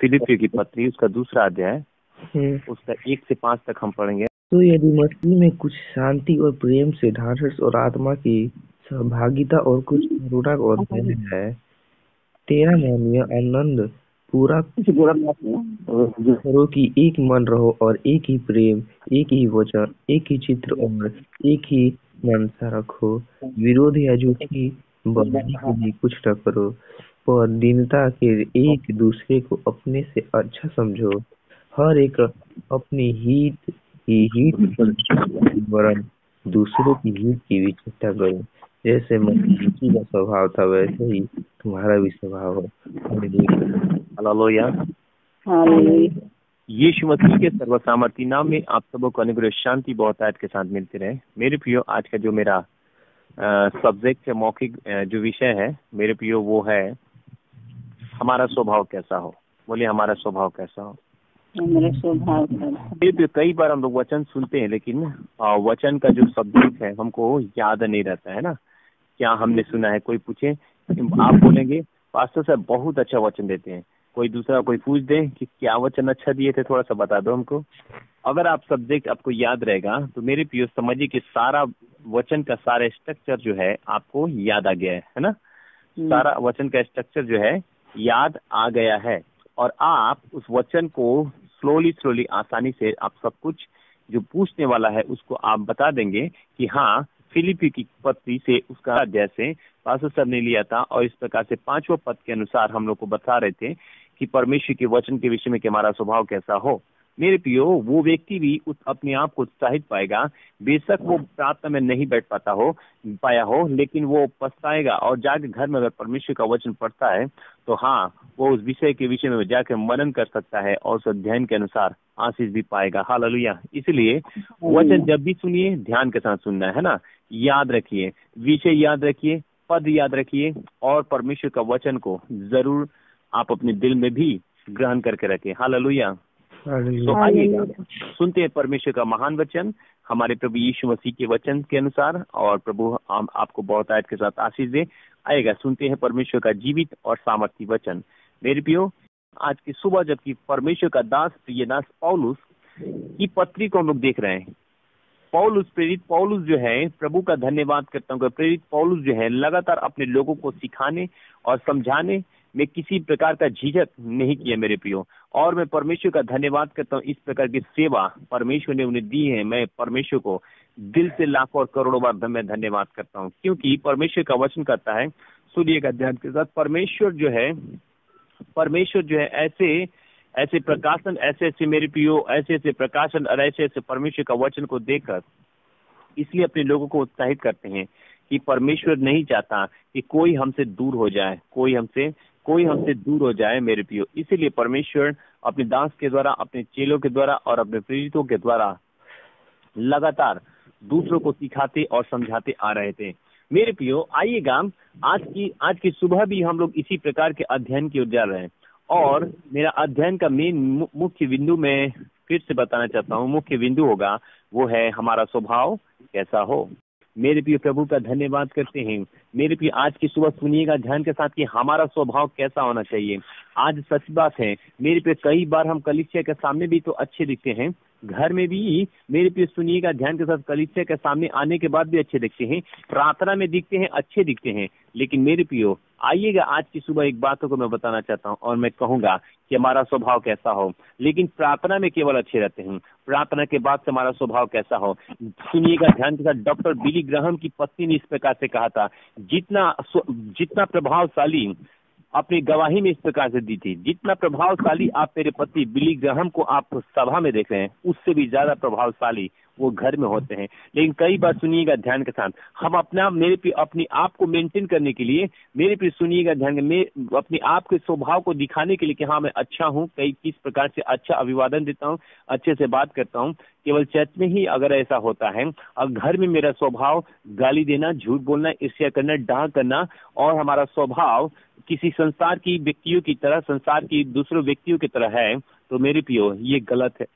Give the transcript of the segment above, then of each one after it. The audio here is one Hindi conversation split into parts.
फिलिपियों की पत्री उसका 2 अध्याय उसका 1 से 5 तक हम पढ़ेंगे। तो यदि मसीह में कुछ शांति और प्रेम से ढाढ़स और आत्मा की सहभागिता और कुछ करुणा और दया है, तेरा मानिए आनंद पूरा करो कि एक मन रहो और एक ही प्रेम, एक ही वचन, एक ही चित्र और एक ही मनसा रखो। विरोध या झूठी बड़ाई के लिए कुछ न करो, पर दीनता के एक दूसरे को अपने से अच्छा समझो। हर एक अपनी हित वरन दूसरों की हित की भी चेष्टा करो। जैसे मसीह का स्वभाव था वैसे ही तुम्हारा भी स्वभाव हो। हालेलुया। यीशु मसीह के सर्वसामर्थी नाम में आप सबों को अनुग्रह शांति बहुत आज के साथ मिलते रहे। मेरे प्रियो, आज का जो मेरा सब्जेक्ट है, मौखिक जो विषय है मेरे प्रियो, वो है हमारा स्वभाव कैसा हो। बोलिए, हमारा स्वभाव कैसा हो। कई बार हम लोग वचन सुनते हैं, लेकिन वचन का जो सब्जेक्ट है हमको याद नहीं रहता है ना। क्या हमने सुना है? कोई पूछे, आप बोलेंगे पास्टर साहब बहुत अच्छा वचन देते हैं। कोई दूसरा कोई पूछ दे कि क्या वचन अच्छा दिए थे, थोड़ा सा बता दो हमको। अगर आप सब्जेक्ट आपको याद रहेगा तो मेरे प्रिय समझिए कि सारा वचन का सारा स्ट्रक्चर जो है आपको याद आ गया है ना। सारा वचन का स्ट्रक्चर जो है याद आ गया है, और आप उस वचन को स्लोली आसानी से आप सब कुछ जो पूछने वाला है उसको आप बता देंगे कि हाँ, फिलिपी की पत्री से उसका अध्याय से पास्टर साहब ने लिया था, और इस प्रकार से 5वां पद के अनुसार हम लोग को बता रहे थे कि परमेश्वर के वचन के विषय में कि हमारा स्वभाव कैसा हो। मेरे प्रियो, वो व्यक्ति भी उस अपने आप को उत्साहित पाएगा। बेशक वो प्रार्थना में नहीं बैठ पाया हो, लेकिन वो पछताएगा और जाके घर में अगर परमेश्वर का वचन पढ़ता है तो हाँ, वो उस विषय के विषय में जाकर मनन कर सकता है और उस अध्ययन के अनुसार आशीष भी पाएगा। हालेलुया। इसलिए वचन जब भी सुनिए ध्यान के साथ सुनना है ना। याद रखिए, विषय याद रखिए, पद याद रखिए, और परमेश्वर का वचन को जरूर आप अपने दिल में भी ग्रहण करके रखें। हालेलुया। तो आइएगा सुनते हैं परमेश्वर का महान वचन, हमारे प्रभु यीशु मसीह के वचन के अनुसार, और प्रभु आपको बहुत आयत के साथ आशीष दे। आइएगा सुनते हैं परमेश्वर का जीवित और सामर्थी वचन। मेरे प्रियो, आज की सुबह जबकि परमेश्वर का दास, प्रिय दास पौलुस की पत्री को हम लोग देख रहे हैं। प्रेरित पौलुस जो है, प्रभु का धन्यवाद करता हूँ, प्रेरित पौलुस जो है लगातार अपने लोगों को सिखाने और समझाने में किसी प्रकार का झिझक नहीं किया मेरे प्रियो। और मैं परमेश्वर का धन्यवाद करता हूँ, इस प्रकार की सेवा परमेश्वर ने उन्हें दी है। मैं परमेश्वर को दिल से लाखों और करोड़ों बार मैं धन्यवाद करता हूँ, क्योंकि परमेश्वर का वचन कहता है, सुनिएगा ध्यान के साथ, परमेश्वर जो है ऐसे प्रकाशन, ऐसे मेरे प्रियो, ऐसे प्रकाशन और ऐसे प्रभु का वचन को देखकर इसलिए अपने लोगों को उत्साहित करते हैं कि परमेश्वर नहीं चाहता कि कोई हमसे दूर हो जाए, कोई हमसे दूर हो जाए मेरे प्रियो। इसीलिए परमेश्वर अपने दास के द्वारा, अपने चेलों के द्वारा और अपने प्रेरितों के द्वारा लगातार दूसरों को सिखाते और समझाते आ रहे थे। मेरे प्रियो, आइएगा आज की सुबह भी हम लोग इसी प्रकार के अध्ययन की ओर जा रहे हैं, और मेरा अध्ययन का मेन मुख्य बिंदु मैं फिर से बताना चाहता हूँ। मुख्य बिंदु होगा वो है हमारा स्वभाव कैसा हो। मेरे प्रिय प्रभु का धन्यवाद करते हैं। मेरे प्रिय, आज की सुबह सुनिएगा ध्यान के साथ कि हमारा स्वभाव कैसा होना चाहिए। आज सच बात है मेरे प्रिय, कई बार हम कलीसिया के सामने भी तो अच्छे दिखते हैं, घर में भी मेरे प्रिय सुनिएगा ध्यान के साथ, कलीसिया के सामने आने के बाद भी अच्छे दिखते हैं, प्रार्थना में दिखते हैं, अच्छे दिखते हैं। लेकिन मेरे प्रियो, आइएगा आज की सुबह एक बातों को मैं बताना चाहता हूँ, और मैं कहूंगा कि हमारा स्वभाव कैसा हो। लेकिन प्रार्थना में केवल अच्छे रहते हैं, प्रार्थना के बाद से हमारा स्वभाव कैसा हो। सुनिएगा ध्यान के साथ, डॉक्टर बिली ग्राहम की पत्नी ने इस प्रकार से कहा था, जितना प्रभावशाली अपनी गवाही में इस प्रकार से दी थी, जितना प्रभावशाली आप मेरे पति बिली ग्राहम को आप सभा में देख रहे हैं, उससे भी ज्यादा प्रभावशाली वो घर में होते हैं। लेकिन कई बार सुनिएगा ध्यान के साथ, हम अपनी आप को मेंटेन करने के लिए, मेरे पे सुनिएगा ध्यान में, अपने आप के स्वभाव को दिखाने के लिए कि हाँ मैं अच्छा हूँ, किस प्रकार से अच्छा अभिवादन देता हूँ, अच्छे से बात करता हूँ, केवल चर्च में ही अगर ऐसा होता है, और घर में मेरा स्वभाव गाली देना, झूठ बोलना, ईर्ष्या करना, डाह करना, और हमारा स्वभाव किसी संसार की व्यक्तियों की तरह, संसार की दूसरों व्यक्तियों की तरह है, तो मेरे प्रियो ये गलत है।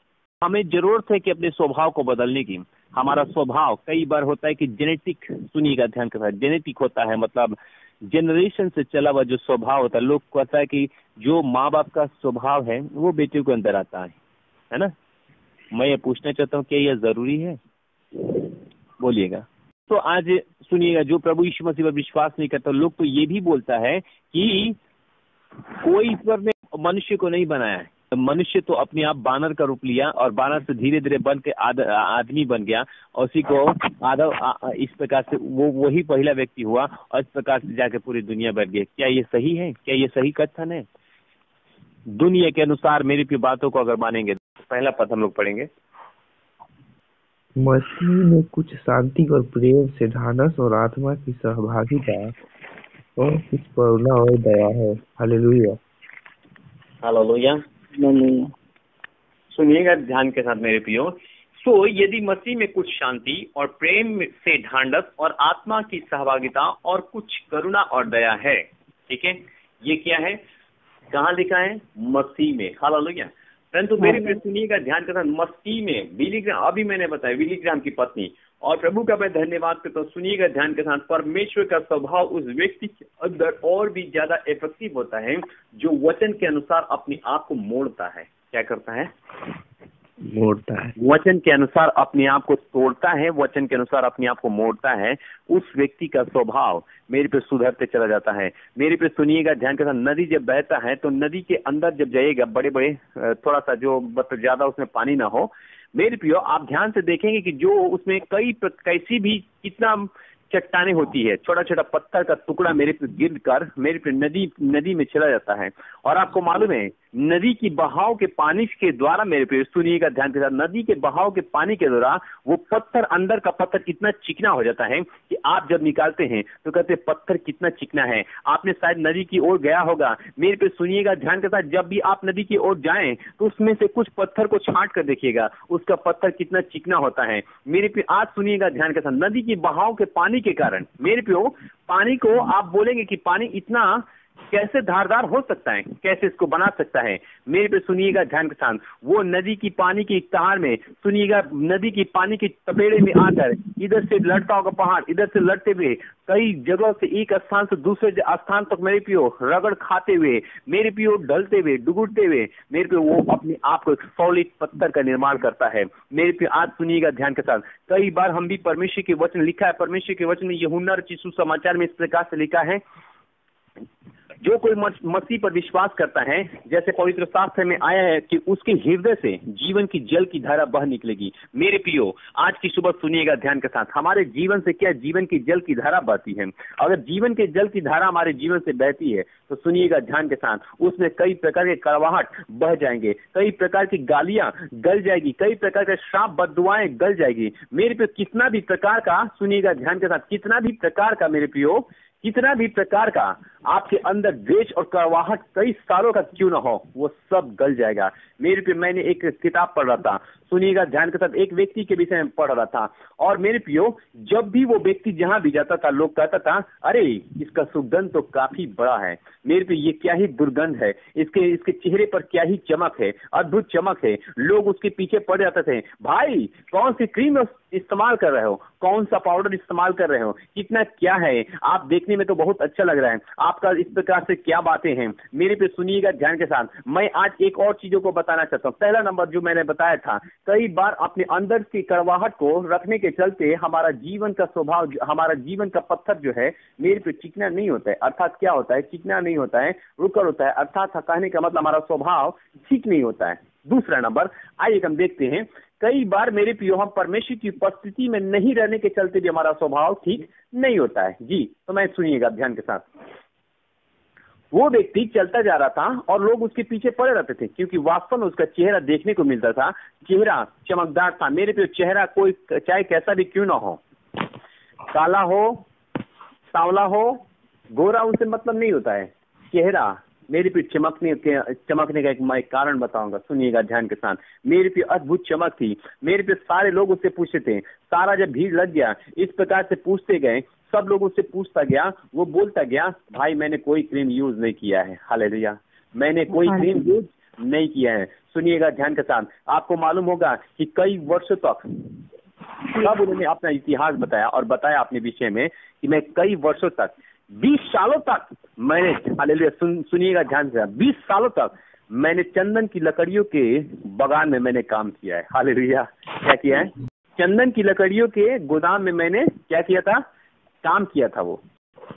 हमें जरूरत है कि अपने स्वभाव को बदलने की। हमारा स्वभाव कई बार होता है कि जेनेटिक, सुनिएगा ध्यान के साथ, जेनेटिक होता है, मतलब जनरेशन से चला हुआ जो स्वभाव होता है, लोग कहता है कि जो माँ बाप का स्वभाव है वो बेटियों के अंदर आता है ना। मैं ये पूछना चाहता हूँ, क्या यह जरूरी है? बोलिएगा। तो आज सुनिएगा, जो प्रभु यीशु मसीह पर विश्वास नहीं करता, लोग तो ये भी बोलता है कि कोई ईश्वर ने मनुष्य को नहीं बनाया है, मनुष्य तो अपने आप बानर का रूप लिया और बानर से धीरे धीरे बन के आदमी बन गया, और उसी को आदम इस प्रकार से वही पहला व्यक्ति हुआ, और इस प्रकार से जाके पूरी दुनिया बढ़ गई। क्या ये सही है? क्या ये सही कथन है? दुनिया के अनुसार मेरी की बातों को अगर मानेंगे, पहला पद हम लोग पढ़ेंगे, मसीह में कुछ शांति और प्रेम से ढाढ़स और आत्मा की सहभागिता और कुछ करुणा और दया है। Hallelujah, hallelujah. सुनिएगा ध्यान के साथ मेरे प्रियो। तो यदि मसीह में कुछ शांति और प्रेम से ढाढ़स और आत्मा की सहभागिता और कुछ करुणा और दया है, ठीक है, ये क्या है? कहाँ लिखा है? मसीह में। हालेलुया। परंतु मेरे प्रिय सुनिएगा ध्यान के साथ, मसीह में बिली ग्राहम, अभी मैंने बताया बिली ग्राहम की पत्नी, और प्रभु का मैं धन्यवाद करता हूँ। सुनिएगा ध्यान के साथ, परमेश्वर का स्वभाव उस व्यक्ति के अंदर और भी ज्यादा इफेक्टिव होता है जो वचन के अनुसार अपने आप को मोड़ता है। क्या करता है? मोड़ता है। वचन के अनुसार अपने आप को तोड़ता है, वचन के अनुसार अपने आप को मोड़ता है। उस व्यक्ति का स्वभाव मेरे पे सुधरते चला जाता है। मेरे पे सुनिएगा ध्यान के साथ, नदी जब बहता है तो नदी के अंदर जब जाइएगा, बड़े बड़े थोड़ा सा जो मतलब ज्यादा उसमें पानी ना हो, मेरे प्रियो आप ध्यान से देखेंगे कि जो उसमें कैसी भी कितना चट्टाने होती है, छोटा छोटा पत्थर का टुकड़ा मेरे पे गिर कर मेरे पे नदी में चला जाता है। और आपको मालूम है, नदी की बहाव के पानी के द्वारा, मेरे पे सुनिएगा ध्यान के साथ, नदी के बहाव के पानी के द्वारा वो पत्थर, अंदर का पत्थर इतना चिकना हो जाता है कि आप जब निकालते हैं तो कहते हैं पत्थर कितना चिकना है। आपने शायद नदी की ओर गया होगा, मेरे पे सुनिएगा ध्यान के साथ, जब भी आप नदी की ओर जाएं तो उसमें से कुछ पत्थर को छांट कर देखिएगा, उसका पत्थर कितना चिकना होता है। मेरे पे आज सुनिएगा ध्यान के साथ, नदी की बहाव के पानी के कारण मेरे पे पानी को आप बोलेंगे कि पानी इतना कैसे धारदार हो सकता है, कैसे इसको बना सकता है। मेरे पे सुनिएगा ध्यान के साथ, वो नदी की पानी की तार में, सुनिएगा नदी की पानी की तपेड़े में आकर इधर से लड़ता होगा पहाड़, इधर से लड़ते हुए कई जगह से एक स्थान से दूसरे स्थान तक मेरे पियो रगड़ खाते हुए, मेरे पियो ढलते हुए, डुगुड़ते हुए, मेरे पे वो अपने आप को एक सॉलिड पत्थर का निर्माण करता है। मेरे पे आज सुनिएगा ध्यान के साथ, कई बार हम भी परमेश्वर के वचन लिखा है, परमेश्वर के वचन में यूहन्ना रचित सुसमाचार में इस प्रकार से लिखा है, जो कोई मसीह पर विश्वास करता है, जैसे पवित्र शास्त्र में आया है कि उसके हृदय से जीवन की जल की धारा बह निकलेगी। मेरे प्रियो आज की सुबह सुनिएगा ध्यान के साथ, हमारे जीवन से क्या जीवन की जल की धारा बहती है। अगर जीवन के जल की धारा हमारे जीवन से बहती है तो सुनिएगा ध्यान के साथ, उसमें कई प्रकार के कड़वाहट बह जाएंगे, कई प्रकार की गालियां गल जाएगी, कई प्रकार के श्राप बद्दुआएं गल जाएगी। मेरे प्रियो कितना भी प्रकार का, सुनिएगा ध्यान के साथ, कितना भी प्रकार का, मेरे प्रियो कितना भी प्रकार का आपके अंदर द्वेष और कड़वाहट कई सालों का क्यों ना हो, वो सब गल जाएगा। मेरे पे मैंने एक किताब पढ़ रहा था, सुनिएगा ध्यान के साथ, एक व्यक्ति के विषय में पढ़ रहा था, और मेरे प्रियो जब भी वो व्यक्ति जहां भी जाता था लोग कहता था, अरे इसका सुगंध तो काफी बड़ा है, मेरे पे ये क्या ही दुर्गंध है, इसके चेहरे पर क्या ही चमक है, अद्भुत चमक है। लोग उसके पीछे पड़ जाते थे, भाई कौन सी क्रीम इस्तेमाल कर रहे हो, कौन सा पाउडर इस्तेमाल कर रहे हो, कितना क्या है, आप देखने में तो बहुत अच्छा लग रहा है, आपका इस प्रकार से क्या बातें हैं। मेरे पे सुनिएगा ध्यान के साथ, मैं आज एक और चीजों को बताना चाहता हूँ। पहला नंबर जो मैंने बताया था, कई बार अपने अंदर की कड़वाहट को रखने के चलते हमारा जीवन का स्वभाव, हमारा जीवन का पत्थर जो है मेरे पे चिकना नहीं होता है। अर्थात क्या होता है? चिकना नहीं होता है, रुकर होता है। अर्थात कहने का मतलब हमारा स्वभाव ठीक नहीं होता है। दूसरा नंबर, आइए हम देखते हैं, कई बार मेरे प्रियो हम परमेश्वर की उपस्थिति में नहीं रहने के चलते भी हमारा स्वभाव ठीक नहीं होता है। जी, तो मैं सुनिएगा ध्यान के साथ, वो व्यक्ति चलता जा रहा था और लोग उसके पीछे पड़े रहते थे, क्योंकि वास्तव में उसका चेहरा देखने को मिलता था, चेहरा चमकदार था। मेरे पे चेहरा कोई चाहे कैसा भी क्यों ना हो, काला हो, सांवला हो, गोरा, उनसे मतलब नहीं होता है। चेहरा मेरे पे चमकने का एक मैं कारण बताऊंगा, सुनिएगा ध्यान के साथ। मेरे पे अद्भुत चमक थी, मेरे पे सारे लोग उससे पूछते थे। सारा जब भीड़ लग गया, इस प्रकार से पूछते गए, सब लोग उससे पूछता गया, वो बोलता गया, भाई मैंने कोई क्रीम यूज नहीं किया है। हालेलुया, मैंने कोई क्रीम यूज नहीं किया है। सुनिएगा ध्यान के साथ, आपको मालूम होगा कि कई वर्षों तक तब उन्होंने अपना इतिहास बताया और बताया अपने विषय में कि मैं कई वर्षों तक 20 सालों तक मैंने, हालेलुया, सुनिएगा ध्यान से, 20 सालों तक मैंने चंदन की लकड़ियों के बगान में मैंने काम किया है। हालेलुया। क्या किया है? चंदन की लकड़ियों के गोदाम में मैंने क्या किया था? काम किया था। वो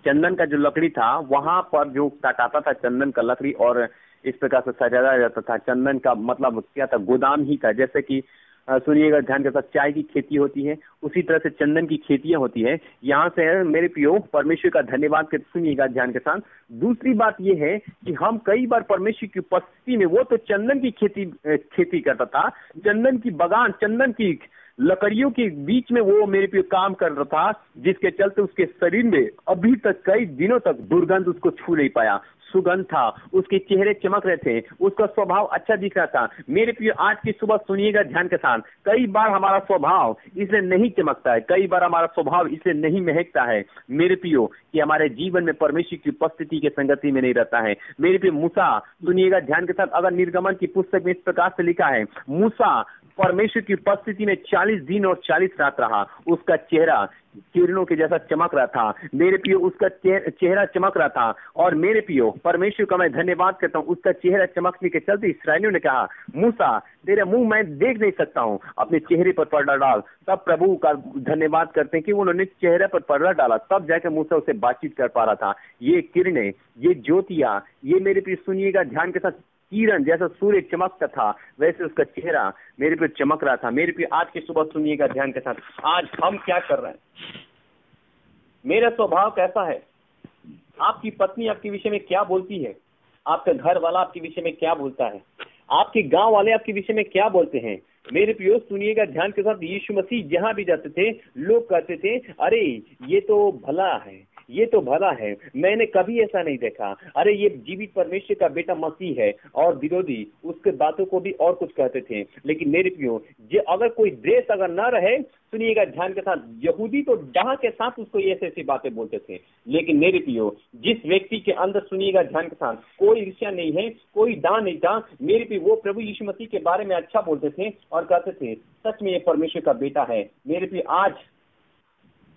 चंदन का जो लकड़ी था, वहां पर जो काटा था चंदन का लकड़ी, और इस प्रकार से सजाया जाता था। चंदन का मतलब क्या था? गोदाम ही था। जैसे कि सुनिएगा ध्यान के साथ, चाय की खेती होती है, उसी तरह से चंदन की खेतियां होती है। यहाँ से मेरे प्रियो परमेश्वर का धन्यवाद करते सुनिएगा ध्यान के साथ। दूसरी बात यह है कि हम कई बार परमेश्वर की उपस्थिति में, वो तो चंदन की खेती करता था, चंदन की बगान, चंदन की लकड़ियों के बीच में वो मेरे पे काम कर रहा था, जिसके चलते उसके शरीर में अभी तक कई दिनों तक दुर्गंध उसको छू नहीं पाया। सुगंध था, उसके चेहरे चमक रहे थे, उसका स्वभाव अच्छा दिख रहा था। मेरे प्रिय, आज की सुबह सुनिएगा ध्यान के साथ, कई बार हमारा स्वभाव इसलिए नहीं चमकता है, कई बार हमारा स्वभाव इसलिए नहीं महकता है मेरे प्रियो, कि हमारे जीवन में परमेश्वर की उपस्थिति के संगति में नहीं रहता है। मेरे प्रिय, मूसा, सुनिएगा ध्यान के साथ, अगर निर्गमन की पुस्तक में इस प्रकार से लिखा है, मूसा परमेश्वर की उपस्थिति में 40 दिन और 40 रात रहा, उसका चेहरा किरणों के जैसा चमक रहा था। मेरे पियो, उसका चेहरा चमक रहा था। और मेरे पियो, परमेश्वर का मैं धन्यवाद करता हूँ, उसका चेहरा चमकने के चलते इस्राएलियों ने कहा, मूसा तेरे मुंह मैं देख नहीं सकता हूँ, अपने चेहरे पर पर्दा डाल। तब प्रभु का धन्यवाद करते हैं कि उन्होंने चेहरे पर पर्दा डाला, तब जाकर मूसा उससे बातचीत कर पा रहा था। ये किरणें, ये ज्योतियां, ये मेरे पियो सुनिएगा ध्यान के साथ, किरण जैसा सूर्य चमकता था, वैसे उसका चेहरा मेरे पे चमक रहा था। मेरे पे आज की सुबह सुनिएगा ध्यान के साथ, आज हम क्या कर रहे हैं? मेरा स्वभाव कैसा है? आपकी पत्नी आपके विषय में क्या बोलती है? आपका घर वाला आपके विषय में क्या बोलता है? आपके गांव वाले आपके विषय में क्या बोलते हैं? मेरे प्रियो सुनिएगा ध्यान के साथ, यीशु मसीह जहां भी जाते थे, लोग कहते थे, अरे ये तो भला है, ये तो भला है, मैंने कभी ऐसा नहीं देखा, अरे ये जीवित परमेश्वर का बेटा मसीह है। और विरोधी उसके बातों को भी और कुछ कहते थे। लेकिन मेरे प्रियो, जो अगर कोई ड्रेस अगर ना रहे, सुनिएगा ध्यान के साथ, यहूदी तो डाह के साथ उसको ऐसी ऐसी बातें बोलते थे। लेकिन मेरे प्रियो, जिस व्यक्ति के अंदर सुनिएगा ध्यान के साथ कोई ईर्ष्या नहीं है, कोई दान नहीं था, मेरे प्रियो, वो प्रभु यीशु मसीह के बारे में अच्छा बोलते थे और कहते थे, सच में ये परमेश्वर का बेटा है। मेरे प्रियो, आज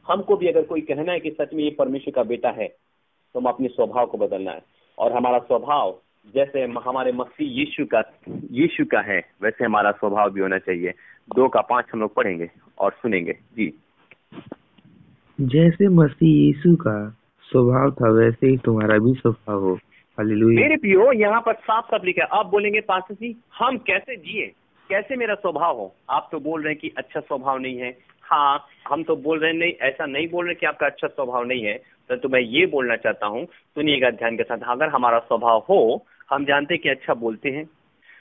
हमको भी अगर कोई कहना है कि सच में ये परमेश्वर का बेटा है, तो हम अपने स्वभाव को बदलना है। और हमारा स्वभाव जैसे हमारे मसीह यीशु का है, वैसे हमारा स्वभाव भी होना चाहिए। 2:5 हम लोग पढ़ेंगे और सुनेंगे जी। जैसे मसीह यीशु का स्वभाव था, वैसे ही तुम्हारा भी स्वभाव हो। हालेलुया। मेरे प्रियो, यहाँ पर साफ साफ लिखा है। आप बोलेंगे पास्टर जी, हम कैसे जिए, कैसे मेरा स्वभाव हो? आप तो बोल रहे हैं कि अच्छा स्वभाव नहीं है। हाँ, हम तो बोल रहे हैं, नहीं, ऐसा नहीं बोल रहे कि आपका अच्छा स्वभाव नहीं है। तो मैं ये बोलना चाहता हूँ, सुनिएगा ध्यान के साथ, अगर हमारा स्वभाव हो, हम जानते हैं कि अच्छा बोलते हैं,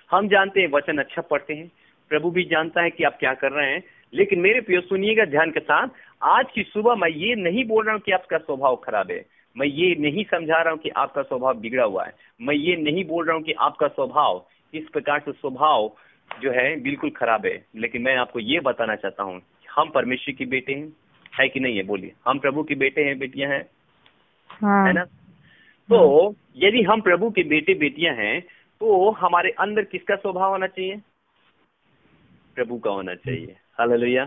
हम जानते हैं वचन अच्छा पढ़ते हैं, प्रभु भी जानता है कि आप क्या कर रहे हैं। लेकिन मेरे प्रियो सुनिएगा ध्यान के साथ, आज की सुबह मैं ये नहीं बोल रहा हूँ कि आपका स्वभाव खराब है, मैं ये नहीं समझा रहा हूँ कि आपका स्वभाव बिगड़ा हुआ है, मैं ये नहीं बोल रहा हूँ कि आपका स्वभाव इस प्रकार से स्वभाव जो है बिल्कुल खराब है। लेकिन मैं आपको ये बताना चाहता हूँ, हम परमेश्वर के बेटे हैं, है कि नहीं है? बोलिए, हम प्रभु के बेटे हैं, बेटियां हैं, हाँ। है ना? तो यदि हम प्रभु के बेटे बेटियां हैं, तो हमारे अंदर किसका स्वभाव होना चाहिए? प्रभु का होना चाहिए। हालेलुया।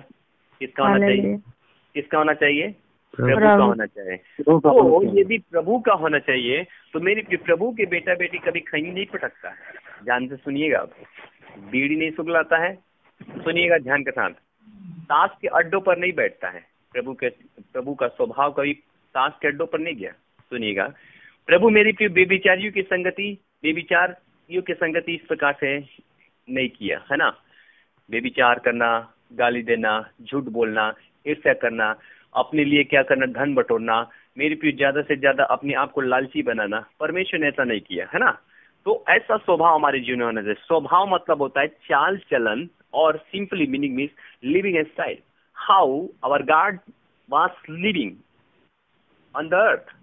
किसका होना चाहिए? किसका होना चाहिए? प्रभु का होना चाहिए। तो यदि प्रभु का होना चाहिए, तो मेरे प्रभु के बेटा बेटी कभी खैनी नहीं पटकता है। ध्यान से सुनिएगा, बीड़ी नहीं सुगलाता है, सुनिएगा ध्यान के साथ, ताश के अड्डों पर नहीं बैठता है। प्रभु का स्वभाव कभी ताश के अड्डों पर नहीं गया। सुनिएगा, प्रभु मेरी प्रिय बेविचारियों की संगति इस प्रकार से नहीं किया, है ना? बेविचार करना, गाली देना, झूठ बोलना, ईर्ष्या करना, अपने लिए क्या करना, धन बटोरना, मेरी प्रिय ज्यादा से ज्यादा अपने आप को लालची बनाना, परमेश्वर ने ऐसा नहीं किया, है ना? तो ऐसा स्वभाव हमारे जीवन में होना चाहिए। स्वभाव मतलब होता है चाल चलन, और simply meaning means living style, how our God was living on the earth.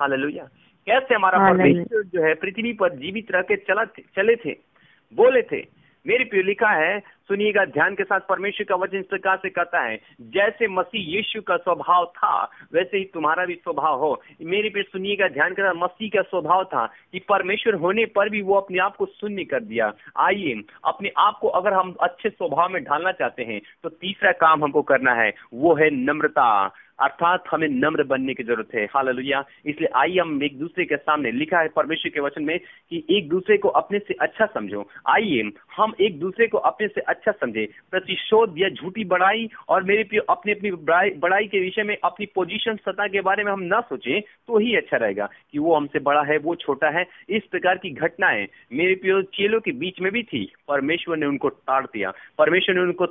Hallelujah. कैसे हमारा परमेश्वर जो है पृथ्वी पर जीवित रह के चले थे, बोले थे। मेरे प्रिय, लिखा है, सुनिएगा ध्यान के साथ, परमेश्वर का वचन इस प्रकार से कहता है, जैसे मसीह यीशु का स्वभाव था, वैसे ही तुम्हारा भी स्वभाव हो। मेरे प्रिय सुनिएगा ध्यान के साथ, मसीह का स्वभाव था कि परमेश्वर होने पर भी वो अपने आप को शून्य कर दिया। आइए, अपने आप को अगर हम अच्छे स्वभाव में ढालना चाहते हैं, तो तीसरा काम हमको करना है, वो है नम्रता। अर्थात हमें नम्र बनने की जरूरत है। हालेलुया। इसलिए आइए हम एक दूसरे के सामने, लिखा है परमेश्वर के वचन में कि एक दूसरे को अपने से अच्छा समझो। आइए हम एक दूसरे को अपने से अच्छा समझे। प्रतिशोध या झूठी बड़ाई और मेरे प्रिय अपनी अपनी बड़ाई के विषय में अपनी पोजीशन सत्ता के बारे में हम ना सोचें तो ही अच्छा रहेगा कि वो हमसे बड़ा है, वो छोटा है। इस प्रकार की घटनाएं मेरे प्रिय चेलों के बीच में भी थी। परमेश्वर ने उनको टाड़ दिया, परमेश्वर ने उनको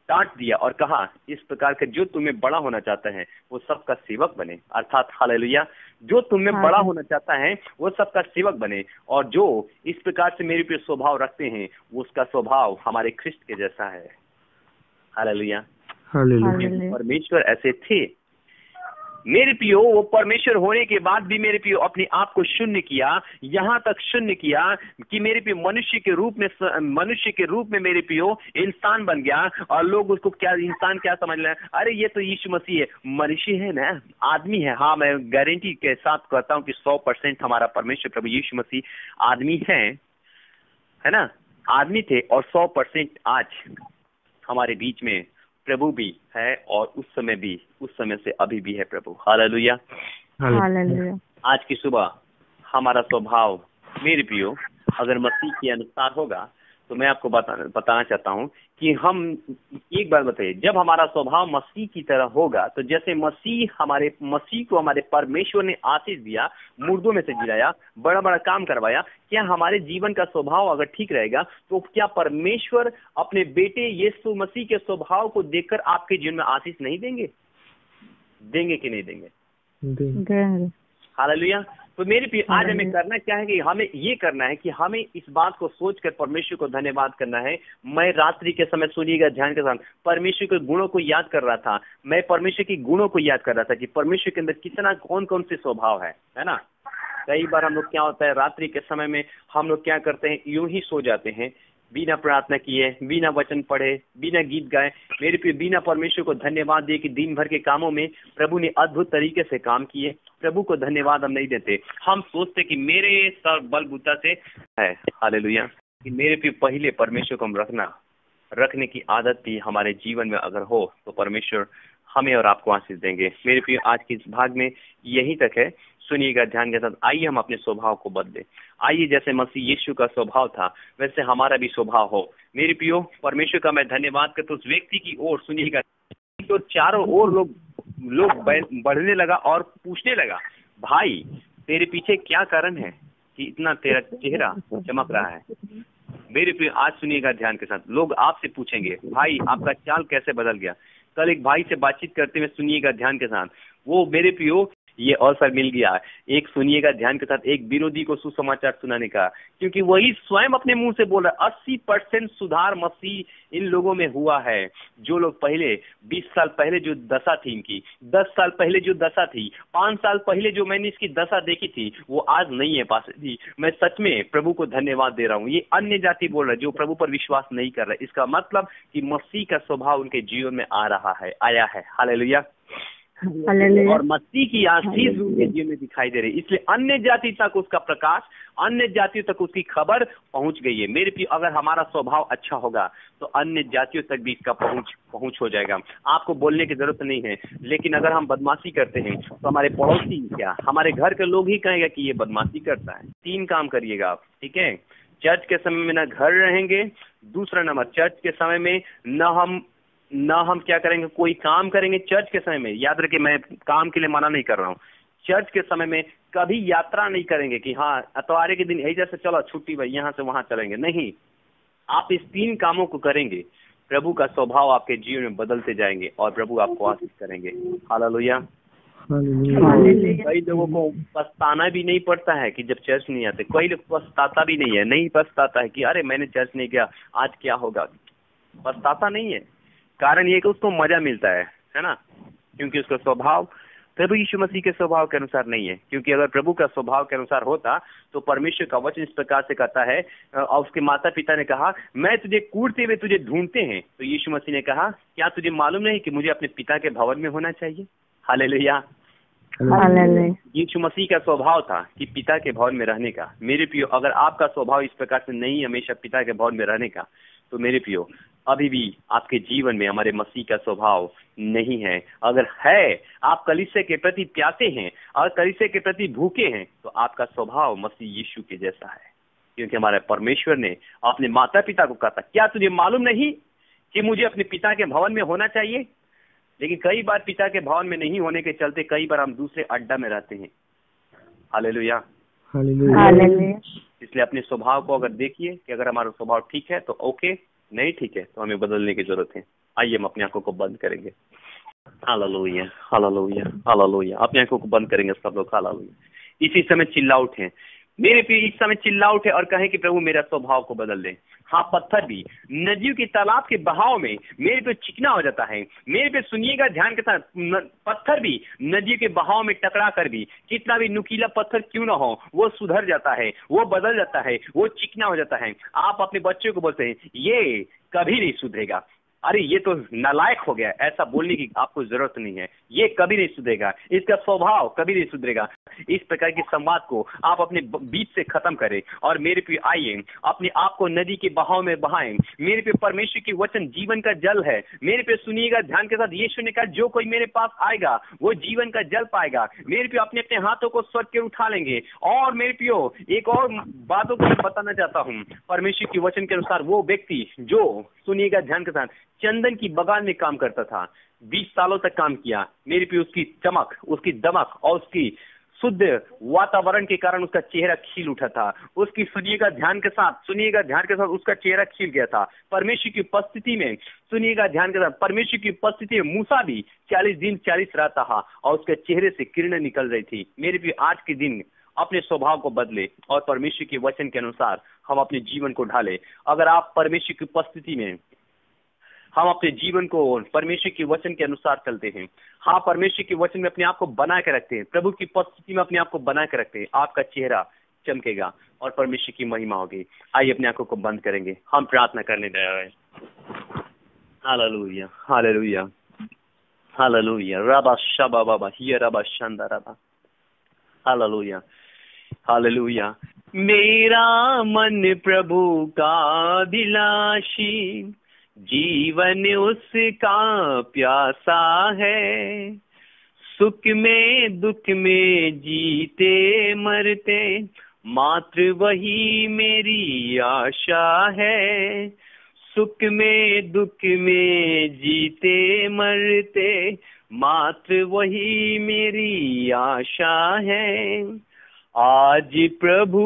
डांट दिया और कहा इस प्रकार के जो तुम्हें बड़ा होना चाहता है वो सबका सेवक बने। अर्थात हालेलुया, जो तुम्हें बड़ा होना चाहता है वो सबका सेवक बने। और जो इस प्रकार से मेरे पे स्वभाव रखते हैं वो उसका स्वभाव हमारे ख्रिस्त के जैसा है। हालेलुया। परमेश्वर ऐसे थे मेरे पियो। वो परमेश्वर होने के बाद भी मेरे पियो अपने आप को शून्य किया, यहाँ तक शून्य किया कि मेरे पियो मनुष्य के रूप में मेरे पियो इंसान बन गया। और लोग उसको क्या इंसान क्या समझ रहे हैं, अरे ये तो यीशु मसीह है, मनुष्य है ना, आदमी है। हाँ, मैं गारंटी के साथ कहता हूँ कि 100% हमारा परमेश्वर प्रभु यीशु मसीह आदमी है ना, आदमी थे। और 100% आज हमारे बीच में प्रभु भी है और उस समय से अभी भी है प्रभु। हालेलुया। आज की सुबह हमारा स्वभाव मेरे प्रियो अगर मसीह के अनुसार होगा तो मैं आपको बताना चाहता हूँ कि हम एक बार बताइए, जब हमारा स्वभाव मसीह की तरह होगा तो जैसे मसीह को हमारे परमेश्वर ने आशीष दिया, मुर्दों में से जिलाया, बड़ा बड़ा काम करवाया, क्या हमारे जीवन का स्वभाव अगर ठीक रहेगा तो क्या परमेश्वर अपने बेटे यीशु मसीह के स्वभाव को देखकर आपके जीवन में आशीष नहीं देंगे? देंगे कि नहीं देंगे? हालेलुया। तो मेरे प्रिय आज हमें करना क्या है कि हमें ये करना है कि हमें इस बात को सोचकर परमेश्वर को धन्यवाद करना है। मैं रात्रि के समय सुनिएगा ध्यान के साथ परमेश्वर के गुणों को याद कर रहा था। मैं परमेश्वर के गुणों को याद कर रहा था कि परमेश्वर के अंदर कितना कौन कौन से स्वभाव है ना। कई बार हम लोग क्या होता है, रात्रि के समय में हम लोग क्या करते हैं, यूं ही सो जाते हैं बिना प्रार्थना किए, बिना वचन पढ़े, बिना गीत गाए। मेरे प्रिय बिना परमेश्वर को धन्यवाद दिए कि दिन भर के कामों में प्रभु ने अद्भुत तरीके से काम किए, प्रभु को धन्यवाद हम नहीं देते। हम सोचते कि मेरे सब बलबूता से है। हालेलुया। कि मेरे प्रिय पहले परमेश्वर को हम रखने की आदत भी हमारे जीवन में अगर हो तो परमेश्वर हमें और आपको आशीष देंगे। मेरे प्रिय आज के इस भाग में यही तक है। सुनिएगा ध्यान के साथ। आइए हम अपने स्वभाव को बदले। आइए जैसे मसीह यीशु का स्वभाव था वैसे हमारा भी स्वभाव हो। मेरे प्रियो परमेश्वर का मैं धन्यवाद करता हूँ। उस व्यक्ति की ओर सुनिएगा तो चारों ओर लोग बढ़ने लगा और पूछने लगा, भाई तेरे पीछे क्या कारण है कि इतना तेरा चेहरा चमक रहा है? मेरे प्रिय आज सुनिएगा ध्यान के साथ। लोग आपसे पूछेंगे, भाई आपका चाल कैसे बदल गया? कल एक भाई से बातचीत करते हुए सुनिएगा ध्यान के साथ, वो मेरे प्रियो ये अवसर मिल गया एक सुनिएगा ध्यान के साथ एक विरोधी को सुसमाचार सुनाने का, क्योंकि वही स्वयं अपने मुंह से बोल रहा है 80% सुधार मसीह इन लोगों में हुआ है। जो लोग पहले 20 साल पहले जो दशा थी इनकी, 10 साल पहले जो दशा थी, 5 साल पहले जो मैंने इसकी दशा देखी थी वो आज नहीं है पास थी। मैं सच में प्रभु को धन्यवाद दे रहा हूँ। ये अन्य जाति बोल रहा है जो प्रभु पर विश्वास नहीं कर रहा। इसका मतलब कि मसीह का स्वभाव उनके जीवन में आया है। हालेलुया। और मसीह की आशीष उनके जीवन में दिखाई दे रही, इसलिए अन्य जाति तक उसका प्रकाश, अन्य जातियों तक उसकी खबर पहुंच गई है। मेरे प्रिय अगर हमारा स्वभाव अच्छा होगा तो अन्य जातियों तक भी इसका पहुंच हो जाएगा। आपको बोलने की जरूरत नहीं है। लेकिन अगर हम बदमाशी करते हैं तो हमारे पड़ोसी क्या, हमारे घर के लोग ही कहेंगे कि ये बदमाशी करता है। 3 काम करिएगा आप, ठीक है? चर्च के समय में न घर रहेंगे, दूसरा नंबर चर्च के समय में न हम क्या करेंगे, कोई काम करेंगे चर्च के समय में। याद रखिए मैं काम के लिए मना नहीं कर रहा हूँ। चर्च के समय में कभी यात्रा नहीं करेंगे कि हाँ इतवार के दिन ऐसे चलो छुट्टी भाई यहाँ से वहां चलेंगे, नहीं। आप इस 3 कामों को करेंगे, प्रभु का स्वभाव आपके जीवन में बदलते जाएंगे और प्रभु आपको आशीष करेंगे। हालेलुया। कई लोगों को पछताना भी नहीं पड़ता है कि जब चर्च नहीं आते। कई लोग पछताता भी नहीं पछताता है कि अरे मैंने चर्च नहीं गया, आज क्या होगा। पछताता नहीं है। कारण ये कि उसको मजा मिलता है ना, क्योंकि उसका स्वभाव प्रभु यीशु मसीह के स्वभाव के अनुसार नहीं है। क्योंकि अगर प्रभु का स्वभाव के अनुसार होता तो परमेश्वर का वचन इस प्रकार से कहता है, और उसके माता पिता ने कहा मैं तुझे कूटते हुए तुझे ढूंढते हैं, तो यीशु मसीह ने कहा क्या तुझे मालूम नहीं कि मुझे अपने पिता के भवन में होना चाहिए? हालेलुया। यीशु मसीह का स्वभाव था कि पिता के भवन में रहने का। मेरे प्रियो अगर आपका स्वभाव इस प्रकार से नहीं हमेशा पिता के भवन में रहने का, तो मेरे प्रियो अभी भी आपके जीवन में हमारे मसीह का स्वभाव नहीं है। अगर है, आप कलीसिया के प्रति प्यासे हैं, अगर कलीसिया के प्रति भूखे हैं, तो आपका स्वभाव मसीह यीशु के जैसा है, क्योंकि हमारे परमेश्वर ने अपने माता पिता को कहा था, क्या तुझे मालूम नहीं कि मुझे अपने पिता के भवन में होना चाहिए? लेकिन कई बार पिता के भवन में नहीं होने के चलते कई बार हम दूसरे अड्डा में रहते हैं। Hallelujah, hallelujah. इसलिए अपने स्वभाव को अगर देखिए कि अगर हमारा स्वभाव ठीक है तो ओके, नहीं ठीक है तो हमें बदलने की जरूरत है। आइए हम अपनी आंखों को बंद करेंगे। Hallelujah, hallelujah, hallelujah. अपनी आंखों को बंद करेंगे सब लोग। हालेलुया। इसी समय चिल्ला उठे मेरे पे, इस समय चिल्ला उठे और कहें कि प्रभु मेरा स्वभाव को बदल दे। हाँ, पत्थर भी नदियों के तालाब के बहाव में मेरे पे चिकना हो जाता है। मेरे पे सुनिएगा ध्यान के साथ, पत्थर भी नदियों के बहाव में टकरा कर भी, कितना भी नुकीला पत्थर क्यों ना हो, वो सुधर जाता है, वो बदल जाता है, वो चिकना हो जाता है। आप अपने बच्चों को बोलते हैं ये कभी नहीं सुधरेगा, अरे ये तो नालायक हो गया, ऐसा बोलने की आपको जरूरत नहीं है। ये कभी नहीं सुधरेगा, इसका स्वभाव कभी नहीं सुधरेगा। इस प्रकार के संवाद को आप अपने बीच से खत्म करें और मेरे पे आइए, अपने आप को नदी के बहाव में बहाएं। मेरे पे परमेश्वर की वचन जीवन का जल है। मेरे पे सुनिएगा ध्यान के साथ, यीशु ने कहा जो कोई मेरे पास आएगा वो जीवन का जल पाएगा। मेरे पे अपने अपने हाथों को स्वर्ग के उठा लेंगे। और मेरे पियो एक और बातों को बताना चाहता हूँ, परमेश्वर की वचन के अनुसार वो व्यक्ति जो, सुनिएगा ध्यान के साथ, चंदन की बगान में काम करता था, 20 सालों तक काम किया। मेरे पे उसकी चमक, उसकी दमक और उसकी शुद्ध वातावरण के कारण उसका चेहरा खिल उठा था। उसकी सुनिएगा ध्यान के साथ, सुनिएगा ध्यान के साथ, उसका चेहरा खिल गया था परमेश्वर की उपस्थिति में। सुनिएगा ध्यान के साथ, परमेश्वर की उपस्थिति में मूसा भी 40 दिन 40 रात रहा और उसके चेहरे से किरणें निकल रही थी। मेरे भी आज के दिन अपने स्वभाव को बदले और परमेश्वर के वचन के अनुसार हम अपने जीवन को ढाले। अगर आप परमेश्वर की उपस्थिति में, हम अपने जीवन को परमेश्वर के वचन के अनुसार चलते हैं, हाँ, परमेश्वर के वचन में अपने आप को बना के रखते हैं, प्रभु की उपस्थिति में अपने आप को बना के रखते हैं, आपका चेहरा चमकेगा और परमेश्वर की महिमा होगी। आइए अपनी आंखों को बंद करेंगे, हम प्रार्थना करने जा रहे हैं। Hallelujah, hallelujah, hallelujah. रबा शबा बाबा हिया रबा शंदा रबा। Hallelujah, hallelujah. मेरा मन प्रभु का अभिलाषी, जीवन उसका प्यासा है। सुख में दुख में जीते मरते, मात्र वही मेरी आशा है। सुख में दुख में जीते मरते, मात्र वही मेरी आशा है। आज प्रभु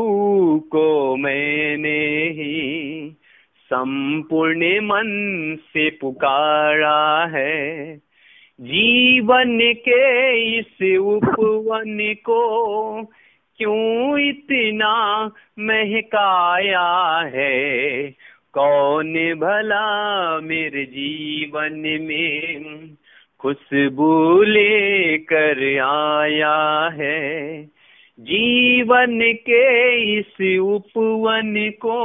को मैंने ही संपूर्ण मन से पुकारा है। जीवन के इस उपवन को क्यों इतना महकाया है? कौन भला मेरे जीवन में खुशबू लेकर आया है? जीवन के इस उपवन को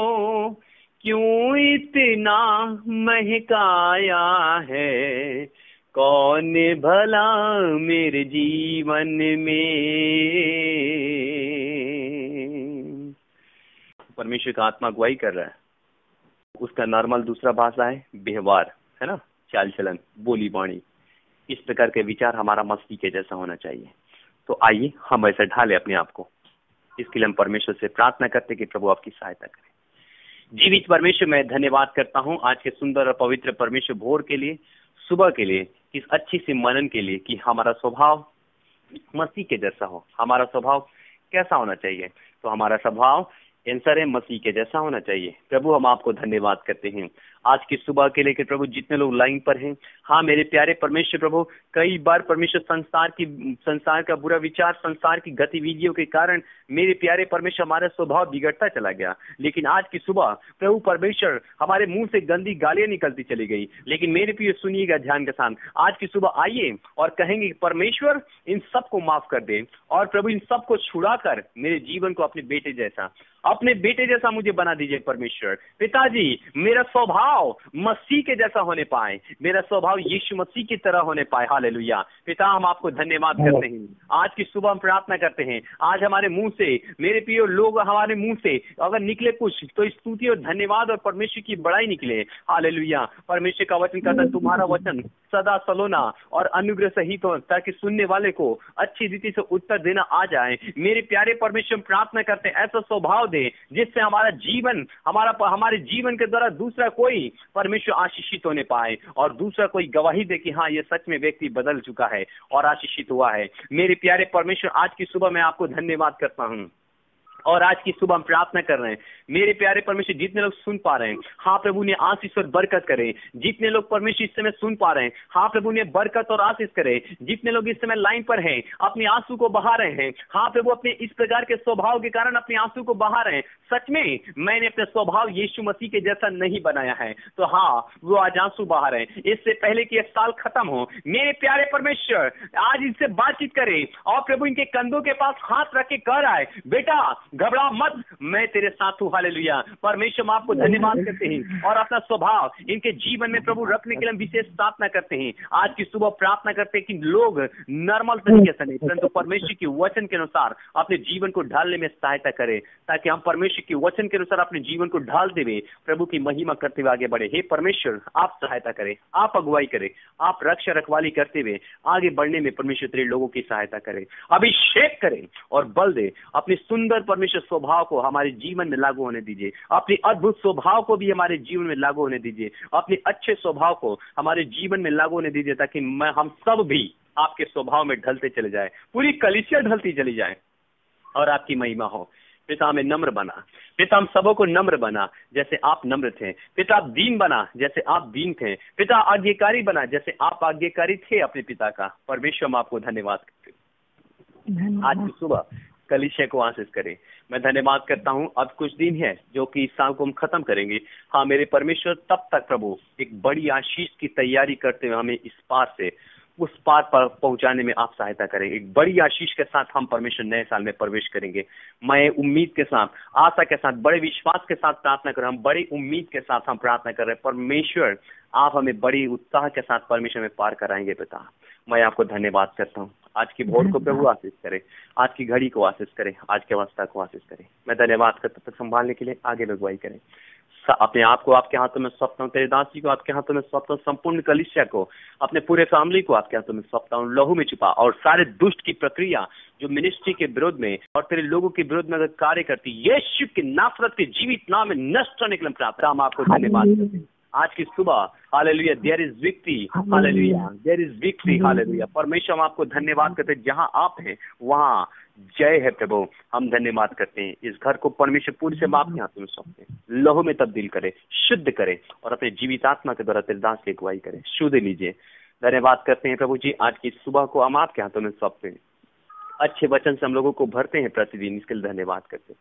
क्यों इतना महकाया है? कौन भला मेरे जीवन में। परमेश्वर का आत्मा अगुवाई कर रहा है। उसका नॉर्मल दूसरा भाषा है व्यवहार, है ना, चाल चलन, बोली बाणी। इस प्रकार के विचार हमारा मसीह के जैसा होना चाहिए। तो आइए हम ऐसे ढाले अपने आप को। इसके लिए हम परमेश्वर से प्रार्थना करते कि प्रभु आपकी सहायता करें। जीवित परमेश्वर, मैं धन्यवाद करता हूँ आज के सुंदर और पवित्र परमेश्वर भोर के लिए, सुबह के लिए, इस अच्छी सी मनन के लिए कि हमारा स्वभाव मसीह के जैसा हो। हमारा स्वभाव कैसा होना चाहिए? तो हमारा स्वभाव आंसर है मसीह के जैसा होना चाहिए। प्रभु हम आपको धन्यवाद करते हैं आज की सुबह के लिए कि प्रभु जितने लोग लाइन पर हैं, हाँ मेरे प्यारे परमेश्वर प्रभु, कई बार परमेश्वर संसार का बुरा विचार, संसार की गतिविधियों के कारण मेरे प्यारे परमेश्वर हमारा स्वभाव बिगड़ता चला गया। लेकिन आज की सुबह प्रभु परमेश्वर हमारे मुंह से गंदी गालियां निकलती चली गई। लेकिन मेरे प्रिय सुनिएगा ध्यान के साथ, आज की सुबह आइए और कहेंगे परमेश्वर इन सबको माफ कर दे और प्रभु इन सबको छुड़ाकर मेरे जीवन को अपने बेटे जैसा, अपने बेटे जैसा मुझे बना दीजिए परमेश्वर। पिताजी, मेरा स्वभाव मसीह के जैसा होने पाए, मेरा स्वभाव यीशु मसीह की तरह होने पाए। हालेलुया। पिता, हम आपको धन्यवाद करते हैं। आज की सुबह हम प्रार्थना करते हैं, आज हमारे मुंह से, मेरे प्रिय लोग, हमारे मुंह से अगर निकले कुछ तो स्तुति और धन्यवाद और परमेश्वर की बड़ाई निकले। हालेलुया। परमेश्वर का वचन कहता है, तुम्हारा वचन सदा सलोना और अनुग्रह सहित हो, ताकि सुनने वाले को अच्छी रीति से उत्तर देना आ जाए। मेरे प्यारे परमेश्वर, प्रार्थना करते हैं ऐसा स्वभाव दे जिससे हमारा जीवन, हमारे जीवन के द्वारा दूसरा कोई परमेश्वर आशीषित होने पाए और दूसरा कोई गवाही दे कि हाँ, ये सच में व्यक्ति बदल चुका है और आशीषित हुआ है। मेरे प्यारे परमेश्वर, आज की सुबह मैं आपको धन्यवाद करता हूँ और आज की सुबह हम प्रार्थना कर रहे हैं। मेरे प्यारे परमेश्वर, जितने लोग सुन पा रहे हैं, हाँ प्रभु ने आशीष और बरकत करें। जितने लोग परमेश्वर इस समय सुन पा रहे हैं, हाँ प्रभु ने बरकत और आशीष करें। जितने लोग इस समय लाइन पर हैं, अपने आंसू को बहा रहे हैं, हाँ प्रभु अपने इस प्रकार के स्वभाव के कारण अपने आंसू को बहा रहे हैं, सच में मैंने अपने स्वभाव यीशु मसीह के जैसा नहीं बनाया है, तो हाँ वो आज आंसू बहा रहे हैं। इससे पहले कि एक साल खत्म हो, मेरे प्यारे परमेश्वर आज इनसे बातचीत करें और प्रभु इनके कंधों के पास हाथ रख के कह रहा है, बेटा घबरा मत, मैं तेरे साथ हूँ। हालेलुया। परमेश्वर, हम आपको धन्यवाद करते हैं और अपना स्वभाव इनके जीवन में प्रभु रखने के लिए हम विशेष प्रार्थना करते हैं। आज की सुबह प्रार्थना करते हैं कि लोग नॉर्मल तरीके से नहीं, परंतु परमेश्वर के वचन के अनुसार अपने जीवन को ढालने में सहायता करें, ताकि हम परमेश्वर के वचन के अनुसार अपने जीवन को ढालते हुए प्रभु की महिमा करते हुए आगे बढ़े। हे परमेश्वर, आप सहायता करें, आप अगुवाई करें, आप रक्षा रखवाली करते हुए आगे बढ़ने में परमेश्वर तेरे लोगों की सहायता करें, अभिषेक करें और बल दे। अपने सुंदर परमेश्वर स्वभाव को हमारे जीवन में लागू होने दीजिए, अपने अद्भुत स्वभाव को भी हमारे जीवन में लागू होने दीजिए, अपने अच्छे स्वभाव को हमारे जीवन में लागू होने दीजिए, ताकि हम सब भी आपके स्वभाव में ढलते चले जाए, पूरी कलीसिया ढलती चली जाए और आपकी महिमा हो। पिता, हमें नम्र बना, पिता हम सबों को नम्र बना जैसे आप नम्र थे। पिता, आप दीन बना जैसे आप दीन थे। पिता, आज्ञाकारी बना जैसे आप आज्ञाकारी थे अपने पिता का। परमेश्वर, हम आपको धन्यवाद करते हैं। आज की सुबह कलीसिया को आशीष करें। मैं धन्यवाद करता हूं, अब कुछ दिन है जो कि इस साल को हम खत्म करेंगे। हाँ मेरे परमेश्वर, तब तक प्रभु एक बड़ी आशीष की तैयारी करते हुए हमें इस पार से उस पार पर पहुंचाने में आप सहायता करें। एक बड़ी आशीष के साथ हम परमेश्वर नए साल में प्रवेश करेंगे। मैं उम्मीद के साथ, आशा के साथ, बड़े विश्वास के साथ प्रार्थना कर रहा हूं, बड़ी उम्मीद के साथ हम प्रार्थना कर रहे हैं। परमेश्वर, आप हमें बड़ी उत्साह के साथ परमेश्वर में पार कराएंगे। पिता, मैं आपको धन्यवाद करता हूँ। आज की भोर को प्रभु आशीष करे, आज की घड़ी को आशीष करे, आज की अवस्था को आशीष करे। मैं धन्यवाद करता हूँ, संभालने के लिए आगे अगुवाई करें। अपने आप को आपके हाथों में सौंपता हूँ, तेरे दास जी को आपके हाथों में सौंपता हूँ, संपूर्ण कलीसिया को, अपने पूरे फैमिली को आपके हाथों में सौंपता हूँ। लहू में छुपा और सारे दुष्ट की प्रक्रिया जो मिनिस्ट्री के विरोध में और तेरे लोगों के विरोध में अगर कार्य करती, यीशु के नासरत के जीवित नाम में नष्ट होने के लिए प्रार्थना। हम आपको धन्यवाद करते हैं। आज की सुबह hallelujah, there is victory, hallelujah, there is victory, hallelujah. परमेश्वर, हम आपको धन्यवाद करते हैं, जहां आप हैं वहां जय है प्रभु। हम धन्यवाद करते हैं। इस घर को परमेश्वर पूरी से आपके हाथों में सौंपते हैं, लहू में तब्दील करे, शुद्ध करे और अपने जीवित आत्मा के द्वारा तेरे दास की अगुवाई करे। शुद्ध लीजिए। धन्यवाद करते हैं प्रभु जी, आज की सुबह को हम आपके हाथों में सौंपते हैं। अच्छे वचन से हम लोगों को भरते हैं प्रतिदिन, इसके लिए धन्यवाद करते हैं।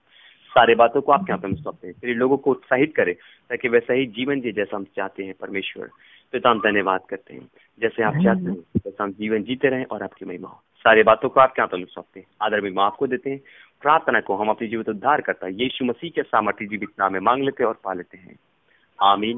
सारे बातों को आपके हाथों में सौंपते हैं, तेरे लोगों को उत्साहित करे ताकि वैसा ही जीवन जिए जैसा हम चाहते हैं। परमेश्वर, पिता, हम धन्यवाद करते हैं, जैसे आप चाहते हैं वैसा हम जीवन जीते रहें और आपकी महिमा हो। सारे बातों को आपके हाथों में सौंपते हैं, आदर भी माफ को देते हैं। प्रार्थना को हम अपने जीवित उद्धार करता है यीशु मसीह के सामर्थ्य जीवित नाम में मांग लेते हैं और पा लेते हैं। आमीन।